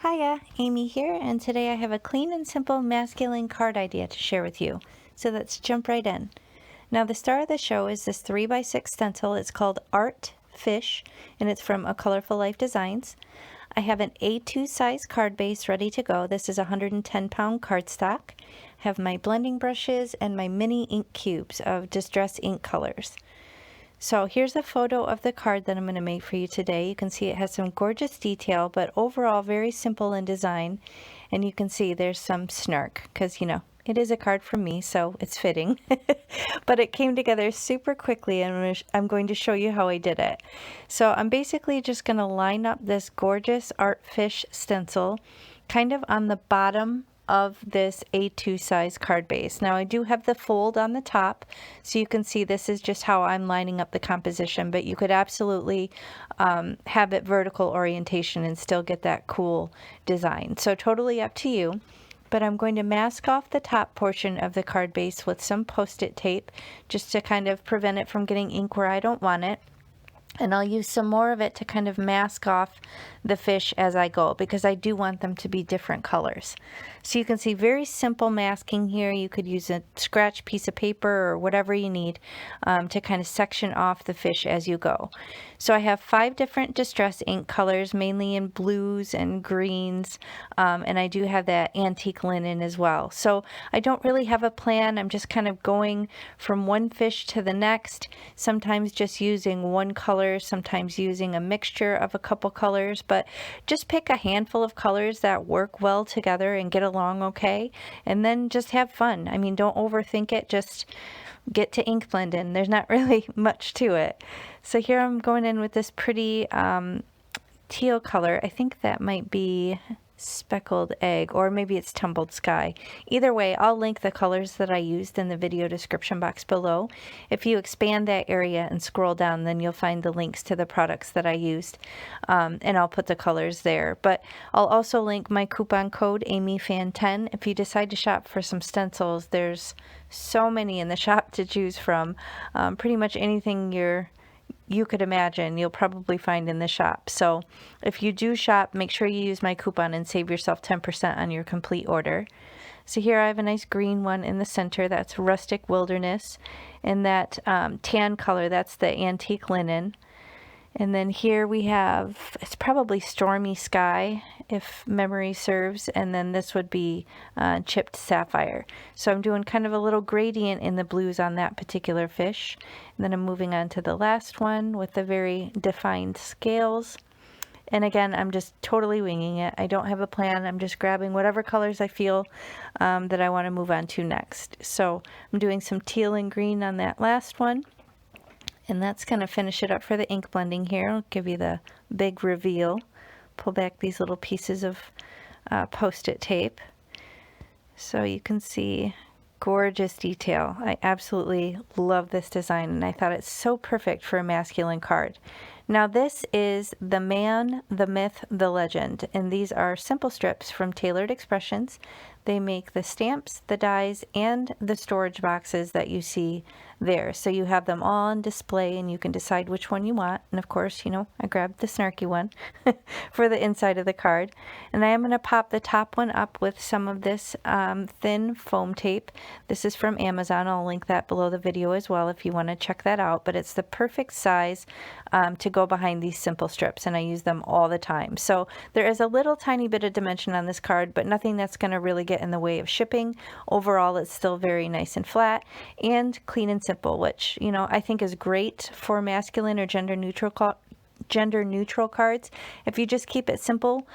Hiya, Amy here, and today I have a clean and simple masculine card idea to share with you. So let's jump right in. Now the star of the show is this 3x6 stencil. It's called Art Fish, and it's from A Colorful Life Designs. I have an A2 size card base ready to go. This is 110-pound cardstock. I have my blending brushes and my mini ink cubes of Distress ink colors. So here's a photo of the card that I'm going to make for you today. You can see it has some gorgeous detail, but overall very simple in design. And you can see there's some snark because, you know, it is a card from me, so it's fitting. But it came together super quickly, and I'm going to show you how I did it. So I'm basically just going to line up this gorgeous art fish stencil kind of on the bottom of this A2 size card base. Now I do have the fold on the top, so you can see this is just how I'm lining up the composition, but you could absolutely have it vertical orientation and still get that cool design. So totally up to you. But I'm going to mask off the top portion of the card base with some post-it tape just to kind of prevent it from getting ink where I don't want it. And I'll use some more of it to kind of mask off the fish as I go, because I do want them to be different colors. So you can see very simple masking here. You could use a scratch piece of paper or whatever you need to kind of section off the fish as you go. So I have 5 different Distress ink colors, mainly in blues and greens, and I do have that antique linen as well. So I don't really have a plan. I'm just kind of going from one fish to the next, sometimes just using one color, sometimes using a mixture of a couple colors, but just pick a handful of colors that work well together and get along okay, and then just have fun. I mean, don't overthink it, just get to ink blending. There's not really much to it. So here I'm going in with this pretty teal color. I think that might be Speckled Egg, or maybe it's Tumbled Sky. Either way, I'll link the colors that I used in the video description box below. If you expand that area and scroll down, then you'll find the links to the products that I used, and I'll put the colors there. But I'll also link my coupon code AmyFan10. If you decide to shop for some stencils, there's so many in the shop to choose from. Pretty much anything you could imagine you'll probably find in the shop. So if you do shop, make sure you use my coupon and save yourself 10% on your complete order. So here I have a nice green one in the center. That's Rustic Wilderness. And that tan color, that's the antique linen. And then here we have, it's probably Stormy Sky, if memory serves, and then this would be chipped Sapphire. So I'm doing kind of a little gradient in the blues on that particular fish. And then I'm moving on to the last one with the very defined scales. And again, I'm just totally winging it. I don't have a plan. I'm just grabbing whatever colors I feel that I want to move on to next. So I'm doing some teal and green on that last one. And that's going to finish it up for the ink blending here. I'll give you the big reveal. Pull back these little pieces of post-it tape. So you can see gorgeous detail. I absolutely love this design, and I thought it's so perfect for a masculine card. Now this is the man, the myth, the legend, and these are simple strips from Tailored Expressions. They make the stamps, the dies, and the storage boxes that you see there. So you have them all on display, and you can decide which one you want. And of course, you know, I grabbed the Snarky one for the inside of the card. And I am going to pop the top one up with some of this thin foam tape. This is from Amazon. I'll link that below the video as well if you want to check that out. But it's the perfect size to go behind these simple strips, and I use them all the time. So there is a little tiny bit of dimension on this card, but nothing that's going to really get in the way of shipping. Overall, it's still very nice and flat and clean and simple, which, you know, I think is great for masculine or gender neutral cards. If you just keep it simple,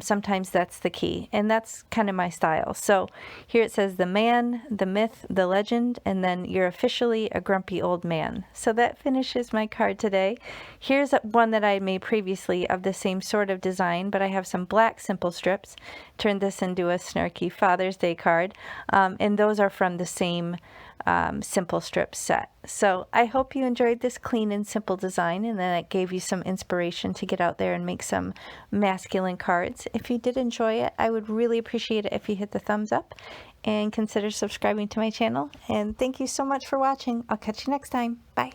sometimes that's the key, and that's kind of my style. So here it says the man, the myth, the legend, and then you're officially a grumpy old man. So that finishes my card today. Here's one that I made previously of the same sort of design, but I have some black simple strips. Turned this into a Snarky Father's Day card, and those are from the same simple strip set. So I hope you enjoyed this clean and simple design, and that it gave you some inspiration to get out there and make some masculine cards. If you did enjoy it, I would really appreciate it if you hit the thumbs up and consider subscribing to my channel. And thank you so much for watching. I'll catch you next time. Bye.